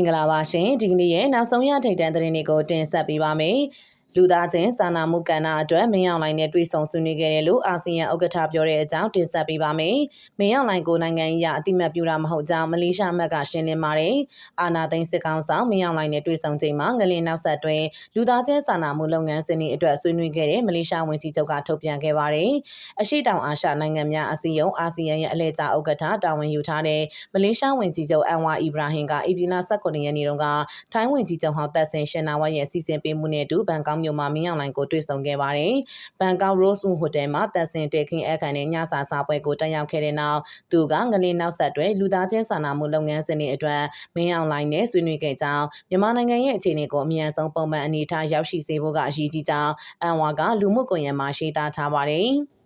င်္ဂလာပါရှင်ဒီကနေ့ရဲ့နောက်ဆုံးရထိပ်တန်းသတင်းတွေကိုတင်ဆက်ပေးပါမယ်လူသားချင်းစာနာမှုကဏ္ဍအတွက်မင်းအောင်လှိုင်နဲ့တွေ့ဆုံဆွေးနွေးခဲ့တယ်လို့အာဆီယံဥက္ကဋ္ဌပြောတဲ့အကြောင်းတင်ဆက်ပေးပါမယ်။မင်းအောင်လှိုင်ကိုနိုင်ငံရေးအတိမတ်ပြတာမဟုတ်ကြောင်းမလေးရှားအမတ်ကရှင်းလင်းပါတယ်။အာဏာသိမ်းစစ်ကောင်ဆောင်မင်းအောင်လှိုင်နဲ့တွေ့ဆုံချိန်မှာငလင်နောက်ဆက်တွဲလူသားချင်းစာနာမှုလုပ်ငန်းစဉ်တွေအတွက်ဆွေးနွေးခဲ့တဲ့မလေးရှားဝန်ကြီးချုပ်ကထုတ်ပြန်ခဲ့ပါတယ်။အရှေ့တောင်အာရှနိုင်ငံများအစည်းအရုံးအာဆီယံရဲ့အလှည့်ကျဥက္ကဋ္ဌတာဝန်ယူထားတဲ့မလေးရှားဝန်ကြီးချုပ်အန်ဝါအီဘရာဟင်ကဧပြီလ19ရက်နေ့တုန်းကထိုင်းဝန်ကြီးချုပ်ဟောင်းသက်ဆင်ရှင်နာဝတ်ရဲ့စီစဉ်ပေးမှုနဲ့အတူဘန်ကောက်မြို့မှာမင်းအောင်လှိုင်ကိုတွေ့ဆုံခဲ့ပါတယ်။ဘန်ကောက် Rosewood Hotel မှာသက်ဆင်တေခင်းအခမ်းနဲ့ညစာစားပွဲကိုတက်ရောက်ခဲ့တဲ့နောက်သူကငလင်းနောက်ဆက်တွဲလူသားချင်းစာနာမှုလုပ်ငန်းစဉ်တွေအတွက်မင်းအောင်လှိုင်နဲ့ဆွေးနွေးခဲ့ကြောင်းမြန်မာနိုင်ငံရဲ့အခြေအနေကိုအမြန်ဆုံးပုံမှန်အနေအထားရောက်ရှိစေဖို့ကအရေးကြီးကြောင်းအန်ဝါကလူမှုကွန်ရက်မှာရှင်းသားထားပါတယ်။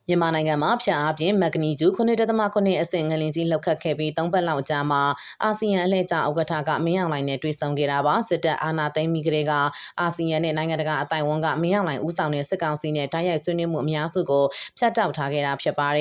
မြန်မာနိုင်ငံမှာဖျက်အားဖြင့်မက်ဂနီကျူ 9.9 အဆင့်ငလင်ကြီးလှုပ်ခတ်ခဲ့ပြီး3ပတ်လောက်ကြာမှာအာဆီယံအလှည့်ကျဥက္ကဋ္ဌကမင်းအောင်လှိုင်နဲ့တွေ့ဆုံခဲ့တာပါစစ်တပ်အာဏာသိမ်းပြီးကတည်းကအာဆီယံနဲ့နိုင်ငံတကာအတိုင်းအဝန်ကမင်းအောင်လှိုင်ဦးဆောင်တဲ့စစ်ကောင်စီနဲ့တိုက်ရိုက်ဆွေးနွေးမှုအများစုကိုဖျက်တောက်ထားခဲ့တာဖြစ်ပါတယ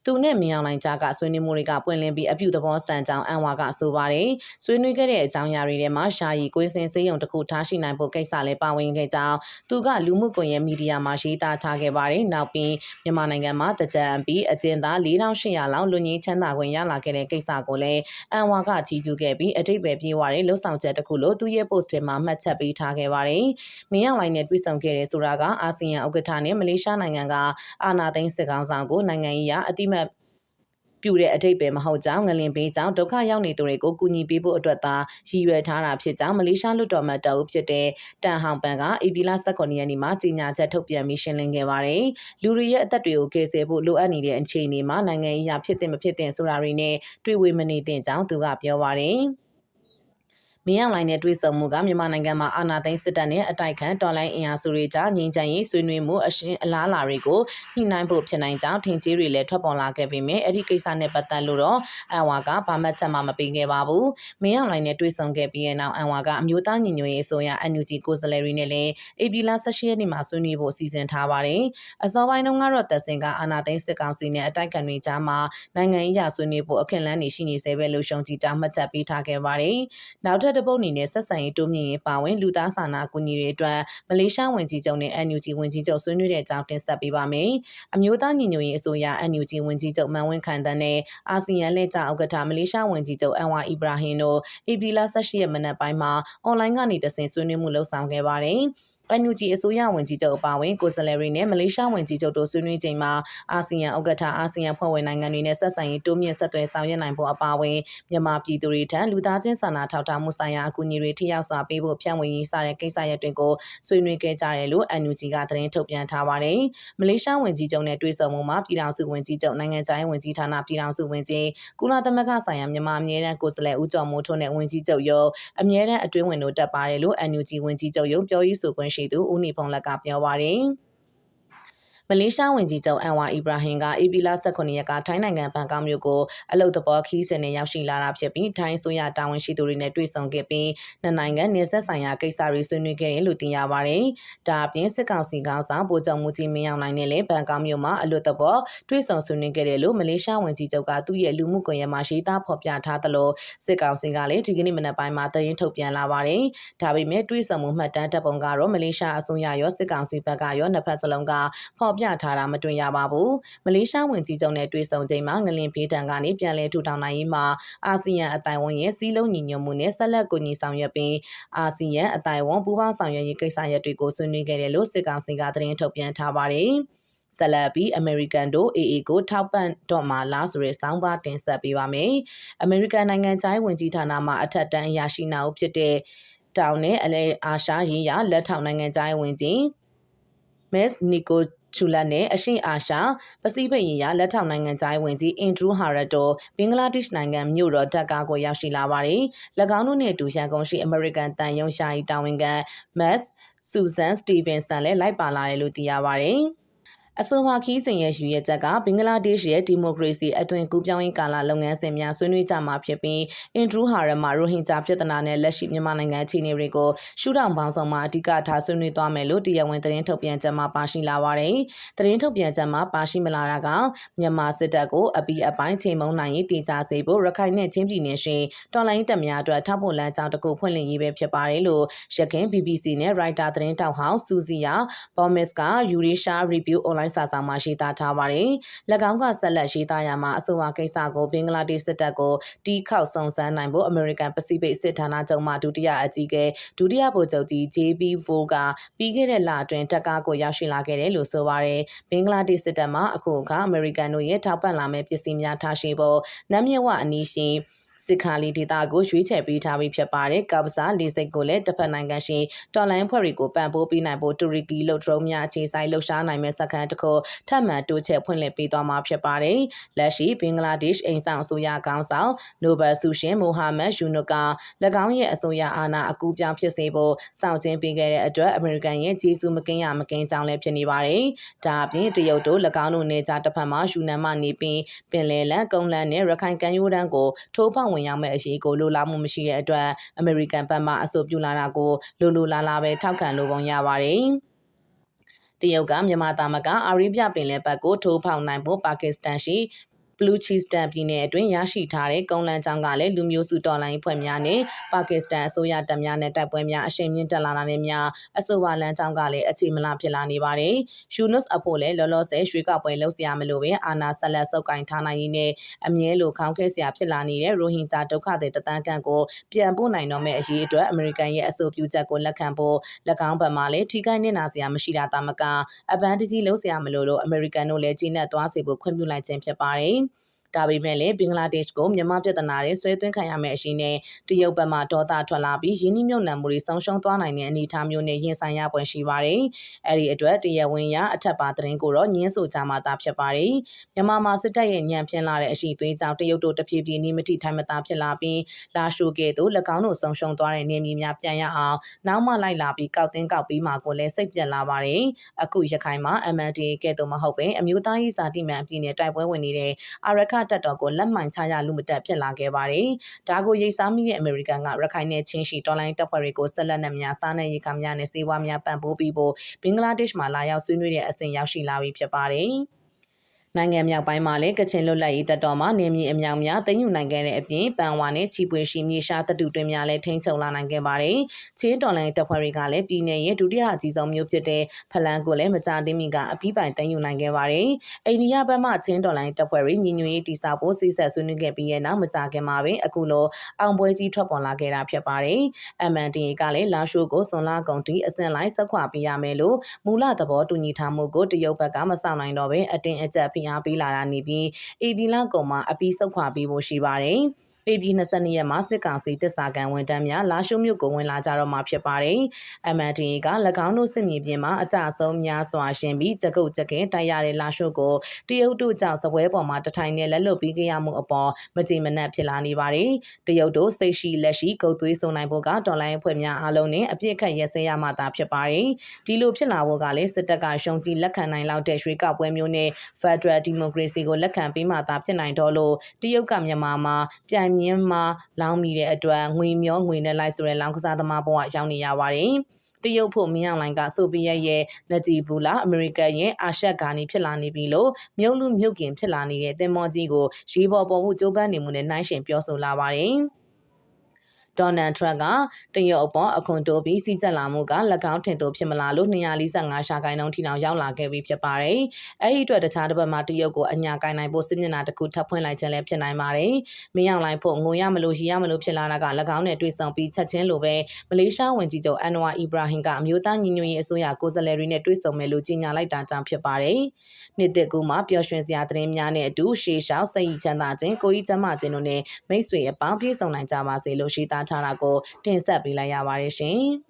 ်သူနဲ့မင်းအောင်လှိုင်ကြားကဆွေးနွေးမှုတွေကပွင့်လင်းပြီးအပြုသဘောဆန်ကြောင်းအန်ဝါကဆိုပါတယ်ဆွေးနွေးခဲ့တဲ့အကြောင်းအရာတွေထဲမှာရှာရီကွင်းစင်စေးရုံတစ်ခုထားရှိနိုင်ဖို့ကိစ္စလည်းပါဝင်ခဲ့ကြောင်းသူကလူမှုကွန်ရက်မီဒီယာမှာရေးသားထားခဲ့ပါတယ်နောက်ပြီးမြန်မာနိုင်ငံမှာတကြံပြီးအကျဉ်းသား4800လောက်လူငင်းချမ်းသာခွင့်ရလာခဲ့တဲ့ကိစ္စကိုလည်းအန်ဝါကချီးကျူးခဲ့ပြီးအတိတ်ပဲပြေးသွားတဲ့လှုပ်ဆောင်ချက်တစ်ခုလို့သူရဲ့ post ထဲမှာမှတ်ချက်ပေးထားခဲ့ပါတယ်။မင်းအောင်လှိုင်နဲ့တွေ့ဆုံခဲ့တဲ့ဆိုတာကအာဆီယံဥက္ကဋ္ဌနဲ့မလေးရှားနိုင်ငံကအာဏာသိမ်းစစ်ကောင်ဆောင်ကိုနိုင်ငံရေးအတိမတ်ပြူတဲ့အတိတ်ပဲမဟုတ်ကြောင်းငလင်ပေးကြောင်းဒုက္ခရောက်နေသူတွေကိုကူညီပေးဖို့အတွက်သာရည်ရွယ်ထားတာဖြစ်ကြောင်းမလေးရှားလွှတ်တော်မှတအုပ်ဖြစ်တဲ့တန်ဟောင်ပန်ကဧပြီလ19ရက်နေ့မှာကြေညာချက်ထုတ်ပြန်ပြီးရှင်းလင်းခဲ့ပါတယ်။လူတွေရဲ့အသက်တွေကိုကယ်ဆယ်ဖို့လိုအပ်နေတဲ့အခြေအနေမှာနိုင်ငံရေးအဖြစ်တင်မဖြစ်တင်ဆိုတာတွေနဲ့တွေ့ဝေမနေသင့်ကြောင်းသူကပြောပါတယ်။မင်းအောင်လှိုင်နဲ့တွေ့ဆုံမှုကမြန်မာနိုင်ငံမှာအာဏာသိမ်းစစ်တပ်နဲ့အတိုက်ခံတော်လှန်အင်အားစုတွေကြားငြိမ်းချမ်းရေးဆွေးနွေးမှုအရှင်အလားအလာတွေကိုညှိနှိုင်းဖို့ဖြစ်နိုင်ကြောင်းထင်ကြေးတွေလည်းထွက်ပေါ်လာခဲ့ပေမဲ့အဲ့ဒီကိစ္စနဲ့ပတ်သက်လို့တော့အန်ဝါကဘာမှချက်မှမပေးခဲ့ပါဘူး။မင်းအောင်လှိုင်နဲ့တွေ့ဆုံခဲ့ပြီးတဲ့နောက်အန်ဝါကအမျိုးသားညီညွတ်ရေးအစိုးရ NUG ကိုယ်စားလှယ်တွေနဲ့လည်းဧပြီလ18ရက်နေ့မှာဆွေးနွေးဖို့စီစဉ်ထားပါတယ်။အစောပိုင်းတုန်းကတော့သက်စင်ကအာဏာသိမ်းစစ်ကောင်စီနဲ့အတိုက်ခံတွေကြားမှာနိုင်ငံရေးဆွေးနွေးဖို့အခက်လန်းနေရှိနေစေပဲလို့ရှုံကြည်ကြောင်းမှတ်ချက်ပေးထားခဲ့ပါတယ်။နောက်ထပ်တစ်ပုတ်အနေနဲ့ဆက်ဆံရေးတိုးမြင့်ရေးပါဝင်လူသားစာနာကူညီရေးအတွက်မလေးရှားဝန်ကြီးချုပ်နဲ့ NUG ဝန်ကြီးချုပ်ဆွေးနွေးတဲ့အကြောင်းတင်ဆက်ပေးပါမယ်။အမျိုးသားညီညွတ်ရေးအစိုးရ NUG ဝန်ကြီးချုပ်မန်ဝင်းခိုင်တန်းနဲ့အာဆီယံလက်ကျဥက္ကဋ္ဌမလေးရှားဝန်ကြီးချုပ်အန်ဝါအီဘရာဟင်တို့ဧပြီလ18ရက်မနက်ပိုင်းမှာအွန်လိုင်းကနေတဆင့်ဆွေးနွေးမှုလုပ်ဆောင်ခဲ့ပါတယ်။ NUG အစိုးရဝန်ကြီးချုပ်အပါအဝင်ကိုယ်စားလှယ်တွေနဲ့မလေးရှားဝန်ကြီးချုပ်တို့ဆွေးနွေးချိန်မှာအာဆီယံဥက္ကဋ္ဌအာဆီယံဖွဲ့ဝင်နိုင်ငံတွေနဲ့ဆက်ဆံရေးတိုးမြင့်ဆက်သွယ်ဆောင်ရွက်နိုင်ဖို့အပါအဝင်မြန်မာပြည်သူတွေထံလူသားချင်းစာနာထောက်ထားမှုဆိုင်ရာအကူအညီတွေထိရောက်စွာပေးဖို့ဖြန့်ဝေရေးစတဲ့ကိစ္စရပ်တွေကိုဆွေးနွေးခဲ့ကြတယ်လို့ NUG ကသတင်းထုတ်ပြန်ထားပါတယ်။မလေးရှားဝန်ကြီးချုပ်နဲ့တွေ့ဆုံမှုမှာပြည်ထောင်စုဝန်ကြီးချုပ်နိုင်ငံခြားရေးဝန်ကြီးဌာနပြည်ထောင်စုဝန်ကြီးကုလသမဂ္ဂဆိုင်ရာမြန်မာအမြဲတမ်းကိုယ်စားလှယ်ဦးကျော်မိုးထွန်းနဲ့ဝန်ကြီးချုပ်ရုံးအမြဲတမ်းအတွင်းဝင်တို့တက်ပါတယ်လို့ NUG ဝန်ကြီးချုပ်ရုံးပြောရေးဆိုခွင့်ရှိသူဦးနေဖုံးလက်ကပြောပါတယ်။မလေးရှားဝန်ကြီးချုပ်အန်ဝါအီဘရာဟင်ကဧပြီလ19ရက်ကထိုင်းနိုင်ငံဘန်ကောက်မြို့ကိုအလုပ်သဘောခီးစဉ်နဲ့ရောက်ရှိလာတာဖြစ်ပြီးထိုင်းအစိုးရတာဝန်ရှိသူတွေနဲ့တွေ့ဆုံခဲ့ပြီးနှစ်နိုင်ငံနေဆက်ဆိုင်ရာကိစ္စတွေဆွေးနွေးခဲ့တယ်လို့သိရပါတယ်။ဒါအပြင်စစ်ကောင်စီကောင်ဆောင်ဗိုလ်ချုပ်မှုကြီးမင်းအောင်လှိုင်နဲ့လည်းဘန်ကောက်မြို့မှာအလုပ်သဘောတွေ့ဆုံဆွေးနွေးခဲ့တယ်လို့မလေးရှားဝန်ကြီးချုပ်ကသူ့ရဲ့လူမှုကွန်ရက်မှာရေးသားဖော်ပြထားသလိုစစ်ကောင်စီကလည်းဒီကနေ့မနက်ပိုင်းမှာတရင်ထုတ်ပြန်လာပါတယ်။ဒါပေမဲ့တွေ့ဆုံမှုမှတ်တမ်းတပ်ပုံကတော့မလေးရှားအစိုးရရောစစ်ကောင်စီဘက်ကရောနှစ်ဖက်စလုံးကဖော်ပြထားတာမတွေ့ရပါဘူး။မလေးရှားဝန်ကြီးချုပ်နဲ့တွေ့ဆုံချိန်မှာငလင်ဖေးတံကနေပြန်လည်ထူထောင်နိုင်ရေးမှာအာဆီယံအတိုင်းအဝန်ရဲ့စည်းလုံးညီညွတ်မှုနဲ့ဆက်လက်ကူညီဆောင်ရွက်ပြီးအာဆီယံအတိုင်းအဝန်ပူးပေါင်းဆောင်ရွက်ရေးကိစ္စရပ်တွေကိုဆွေးနွေးခဲ့တယ်လို့စစ်ကောင်စီကသတင်းထုတ်ပြန်ထားပါတယ်။ဆက်လက်ပြီးအမေရိကန်တို့ AA ကိုထောက်ပံ့တော့မှာလားဆိုတဲ့စောင်းပါတင်ဆက်ပေးပါမယ်။အမေရိကန်နိုင်ငံခြားရေးဝန်ကြီးဌာနမှအထက်တန်းအရာရှိနာဦးဖြစ်တဲ့တောင်နဲ့အလဲအာရှရေးရာလက်ထောက်နိုင်ငံခြားရေးဝန်ကြီးမက်စ်နီကိုချူလတ်နဲ့အရှေ့အာရှပစိဖိတ်ရေးရာလက်ထောက်နိုင်ငံခြားရေးဝန်ကြီးအင်ဒရူးဟာရတ်တို့ဘင်္ဂလားဒေ့ရှ်နိုင်ငံမြို့တော်ဒက္ကာကိုရောက်ရှိလာပါတယ်။၎င်းတို့နဲ့အတူရန်ကုန်ရှိအမေရိကန်တန်ယုံရှားတာဝန်ခံမက်စ်ဆူဇန်စတီဗင်ဆန်လည်းလိုက်ပါလာတယ်လို့သိရပါတယ်။ အဆိုပါခီးစဉ်ရဲ့ရည်ရွယ်ချက်ကဘင်္ဂလားဒေ့ရှ်ရဲ့ဒီမိုကရေစီအသွင်ကူးပြောင်းရေးကာလလုပ်ငန်းစဉ်များဆွေးနွေးကြမှာဖြစ်ပြီးအင်ဒရူးဟာရမှာရိုဟင်ဂျာပြည်ထနာနဲ့လက်ရှိမြန်မာနိုင်ငံအခြေအနေတွေကိုရှုထောင့်ပေါင်းစုံမှာအဓိကထားဆွေးနွေးသွားမယ်လို့တရားဝင်သတင်းထုတ်ပြန်ချက်မှာပါရှိလာပါတယ်။သတင်းထုတ်ပြန်ချက်မှာပါရှိမလာတာကမြန်မာစစ်တပ်ကိုအပီးအပိုင်းချိန်မုံနိုင်ရေးတည်ကြစေဖို့ရခိုင်နဲ့ချင်းပြည်နယ်ရှိတော်လိုင်းတပ်များအတွက်ထောက်ပို့လမ်းကြောင်းတစ်ခုဖွင့်လှစ်ရေးပဲဖြစ်ပါတယ်လို့ရခိုင် BBC နဲ့ Writer သတင်းတောက်ဟောင်းစူစီယာဘော်မစ်ကယူရီရှာ Review Online စာဆောင်မှာရေးသားထားပါတယ်။၎င်းကဆက်လက်ရေးသားရမှာအဆိုပါကိစ္စကိုဘင်္ဂလားဒေ့ရှ်စစ်တပ်ကိုတီးခေါက်စုံစမ်းနိုင်ဖို့ American Pacific စစ်ဌာနချုပ်မှဒုတိယအကြီးအကဲဒုတိယဗိုလ်ချုပ်ကြီး JB Vol ကပြီးခဲ့တဲ့လအတွင်းတပ်ကားကိုရောက်ရှိလာခဲ့တယ်လို့ဆိုပါတယ်။ဘင်္ဂလားဒေ့ရှ်စစ်တပ်မှအခုအခါ American တို့ရဲ့ထောက်ပံ့လာမဲ့ပစ္စည်းများထားရှိဖို့နမ်းမြဝအနီးရှိစစ်ခါလီဒေတာကိုရွေးချယ်ပေးထားပြီးဖြစ်ပါတယ်။ကပ္ပစာလေးစိတ်ကိုလည်းတစ်ဖက်နိုင်ငံရှိတော်လိုင်းဖွဲ့တွေကိုပံ့ပိုးပေးနိုင်ဖို့တူရကီလုံထရုံးများအခြေစိုက်လှုပ်ရှားနိုင်မဲ့စခန်းတစ်ခုထပ်မံတိုးချဲ့ဖွင့်လှစ်ပေးသွားမှာဖြစ်ပါတယ်။လက်ရှိဘင်္ဂလားဒေ့ရှ်အိမ်ဆောင်အစိုးရကောင်ဆောင်နိုဘယ်ဆုရှင်မိုဟာမက်ယူနုက၎င်းရဲ့အစိုးရအာဏာအကူပြောင်းဖြစ်စေဖို့စောင့်ခြင်းပေးခဲ့တဲ့အတွက်အမေရိကန်ရဲ့ကျေးဇူးမကင်းရမကင်းကြောင်းလည်းဖြစ်နေပါတယ်။ဒါအပြင်တရုတ်တို့၎င်းတို့နေကြတစ်ဖက်မှာယူနန်မှနေပြီးပင်လယ်လန်ကုန်းလန်နဲ့ရခိုင်ကမ်းရိုးတန်းကိုထိုးဖောက်ဝင်ရောက်မဲ့အရေးကိုလိုလားမှုမရှိတဲ့အတွက်အမေရိကန်ဘက်မှအဆိုပြုလာတာကိုလိုလားလာပဲထောက်ခံလိုပုံရပါတယ်။တရုတ်ကမြန်မာသားမကအာရေဗျပင်လယ်ဘက်ကိုထိုးဖောက်နိုင်ဖို့ပါကစ္စတန်ရှိဘလူးချီစတန်ပြည်နယ်အတွင်းရရှိထားတဲ့ကုန်းလမ်းကြောင်းကလည်းလူမျိုးစုတော်လှန်ရေးဖွဲ့များနဲ့ပါကစ္စတန်အစိုးရတပ်များနဲ့တိုက်ပွဲများအရှိန်မြင့်တက်လာတာနဲ့များအဆိုပါလမ်းကြောင်းကလည်းအခြေမလားဖြစ်လာနေပါတယ်။ယူနုစ်အဖို့လည်းလောလောဆယ်ရွှေကောက်ပွဲလှုပ်ရှားမလို့ပဲအာနာဆက်လက်စုပ်ကိုင်ထားနိုင်ရင်းနဲ့အမြဲလိုခေါင်းခဲစရာဖြစ်လာနေတဲ့ရိုဟင်ဂျာဒုက္ခသည်တသန်းခန့်ကိုပြန်ပို့နိုင်တော့မယ့်အရေးအတွက်အမေရိကန်ရဲ့အဆိုပြုချက်ကိုလက်ခံဖို့၎င်းဘက်မှလည်းထိခိုက်နစ်နာစရာမရှိတာတာမကအပန်းတကြီးလှုပ်ရှားမလို့အမေရိကန်တို့လည်းကြီးနက်သွားစေဖို့ခွင့်ပြုလိုက်ခြင်းဖြစ်ပါတယ်။ဒါပေမဲ့လည်းဘင်္ဂလားဒေ့ရှ်ကိုမြန်မာပြည်ထနာတွေဆွဲသွင်းခံရမယ့်အရှိနဲ့တရုတ်ဘက်မှဒေါသထွက်လာပြီးရင်းနှီးမြှုပ်နှံမှုတွေဆုံးရှုံးသွားနိုင်တဲ့အနေအထားမျိုးနဲ့ရင်ဆိုင်ရပွင့်ရှိပါတယ်။အဲဒီအတွက်တရားဝင်ရအထက်ပါသတင်းကိုတော့ညှင်းဆိုကြမှာသာဖြစ်ပါတယ်။မြန်မာမှာစစ်တပ်ရဲ့ညံပြင်းလာတဲ့အရှိသွေးကြောင့်တရုတ်တို့တဖြည်းဖြည်းနှိမတိထိုင်မသာဖြစ်လာပြီးလာရှိုကဲ့သို့၎င်းတို့ဆုံးရှုံးသွားတဲ့နေမြေများပြန်ရအောင်နောက်မှလိုက်လာပြီးကောက်တင်းကောက်ပြီးမှကိုလည်းစိတ်ပြက်လာပါတယ်။အခုရခိုင်မှာ MNDAA ကဲ့သို့မဟုတ်ပဲအမျိုးသားရေးဇာတိမှန်အပြည်နယ်တိုက်ပွဲဝင်နေတဲ့အာရခတပ်တော်ကိုလက်မှန်ချရလူမတက်ဖြစ်လာခဲ့ပါတယ်။ဒါကိုရိတ်စားမိတဲ့အမေရိကန်ကရခိုင်နဲ့ချင်းရှိတော်လိုင်းတပ်ဖွဲ့တွေကိုဆက်လက်နဲ့များစားနပ်ရိက္ခာများနဲ့စေဝါများပံ့ပိုးပြီးဖို့ဘင်္ဂလားဒေ့ရှ်မှာလာရောက်ဆွေးနွေးတဲ့အဆင့်ရောက်ရှိလာပြီဖြစ်ပါတယ်။နိုင်ငံမြောက်ပိုင်းမှာလည်းကချင်လွတ်လပ်ရေးတပ်တော်မှနေမြေအမြောက်များသိမ်းယူနိုင်ခဲ့တဲ့အပြင်ပန်ဝါနဲ့ချီပွေရှိမြေရှားတပ်တူတွင်များလည်းထိန်းချုပ်လာနိုင်ခဲ့ပါတယ်။ချင်းတော်လိုင်းတပ်ဖွဲ့တွေကလည်းပြည်내ရဲ့ဒုတိယအကြီးဆုံးမြို့ဖြစ်တဲ့ဖလန်းကိုလည်းမကြာသေးမီကအပြီးပိုင်သိမ်းယူနိုင်ခဲ့ပါတယ်။အိန္ဒိယဘက်မှချင်းတော်လိုင်းတပ်ဖွဲ့တွေညီညွတ်ရေးတည်ဆောက်ဖို့စိစက်ဆွေးနွေးခဲ့ပြီးတဲ့နောက်မကြာခင်မှာပဲအခုလိုအောင်ပွဲကြီးထွက်ပေါ်လာခဲ့တာဖြစ်ပါတယ်။ MNDAA ကလည်းလာရှိုးကိုစွန်လာကုန်တီအစင်လိုက်ဆက်ခွာပေးရမယ်လို့မူလသဘောတူညီထားမှုကိုတရုတ်ဘက်ကမဆောင်နိုင်တော့ပဲအတင်းအကျပ်ဖိအားပေးလာတာနေပြီးAB လကုန်မှာအပြီးဆုတ်ခွာပေးဖို့ရှိပါတယ်။AP 22ရက်မှာစစ်ကောင်စီတစ္ဆာကန်ဝန်တန်းများလာရှုမြို့ကိုဝင်လာကြတော့မှာဖြစ်ပါတယ်။ MNDAA က၎င်းတို့စစ်မြေပြင်မှာအကြဆုံးများစွာရှင်ပြီးကြကုတ်ကြကဲတိုက်ရတဲ့လာရှုကိုတရုတ်တို့ကြောင့်စပွဲပေါ်မှာတထိုင်နဲ့လက်လွတ်ပြီးကြရမှုအပေါ်မကြေမနက်ဖြစ်လာနေပါတယ်။တရုတ်တို့စိတ်ရှိလက်ရှိကုတ်သွေးစုံနိုင်ဖို့ကတော်လိုင်းအဖွဲ့များအားလုံးနဲ့အပြစ်ခတ်ရစဲရမှသာဖြစ်ပါတယ်။ဒီလိုဖြစ်လာဖို့ကလည်းစစ်တပ်ကရှုံးကြည်လက်ခံနိုင်လောက်တဲ့ရွှေကောက်ပွဲမျိုးနဲ့ Federal Democracy ကိုလက်ခံပေးမှသာဖြစ်နိုင်တော့လို့တရုတ်ကမြန်မာမှာပြိုင်မြင်းမှာလောင်းမိတဲ့အတွက်ငွေမျောငွေနဲ့လိုက်ဆိုတဲ့လောင်းကစားသမားဘဝရောက်နေရပါတယ်။တရုတ်ဖို့မင်းအောင်လှိုင်ကဆိုဗီယက်ရဲ့နဂျီဘူလာအမေရိကန်ရဲ့အာရှဂါနီဖြစ်လာနေပြီလို့မြုပ်လူမြုပ်ကင်ဖြစ်လာနေတဲ့တင်မောကြီးကိုရေပေါ်ပေါ်မှုကြိုးပမ်းနေမှုနဲ့နှိုင်းယှဉ်ပြောဆိုလာပါတယ်။ဒေါ်နယ်ထရန့်ကတရုတ်အပေါ်အခွန်တိုးပြီးစီးကျက်လာမှုက၎င်းထင်သူဖြစ်မလားလို့245ရာခိုင်နှုန်းထိတောင်ရောက်လာခဲ့ပြီဖြစ်ပါတယ်။အဲဒီအတွက်တခြားတစ်ပတ်မှာတရုတ်ကိုအညာကိုင်နိုင်ဖို့စစ်မျက်နှာတစ်ခုထပ်ဖွင့်လိုက်ခြင်းလည်းဖြစ်နိုင်ပါတယ်။မင်းအောင်လှိုင်ဖို့ငိုရမလို့ရည်ရမလို့ဖြစ်လာတာက၎င်းနဲ့တွေ့ဆုံပြီးချက်ချင်းလိုပဲမလေးရှားဝန်ကြီးချုပ်အန်နဝါအီဘရာဟင်ကအမျိုးသားညီညွတ်ရေးအစိုးရကိုယ်စားလှယ်တွေနဲ့တွေ့ဆုံမယ်လို့ကြေညာလိုက်တာကြောင့်ဖြစ်ပါတယ်။နှစ်သက်ကူမှာပျော်ရွှင်စရာသတင်းများနဲ့အတူရှေးရှောင်းစိတ်ချမ်းသာခြင်းကိုကြီးကျမ်းမာခြင်းတို့နဲ့မိတ်ဆွေအပေါင်းပြေဆုံးနိုင်ကြပါစေလို့ရှိသားထားတာကိုတင်ဆက်ပေးလိုက်ရပါတယ်ရှင်။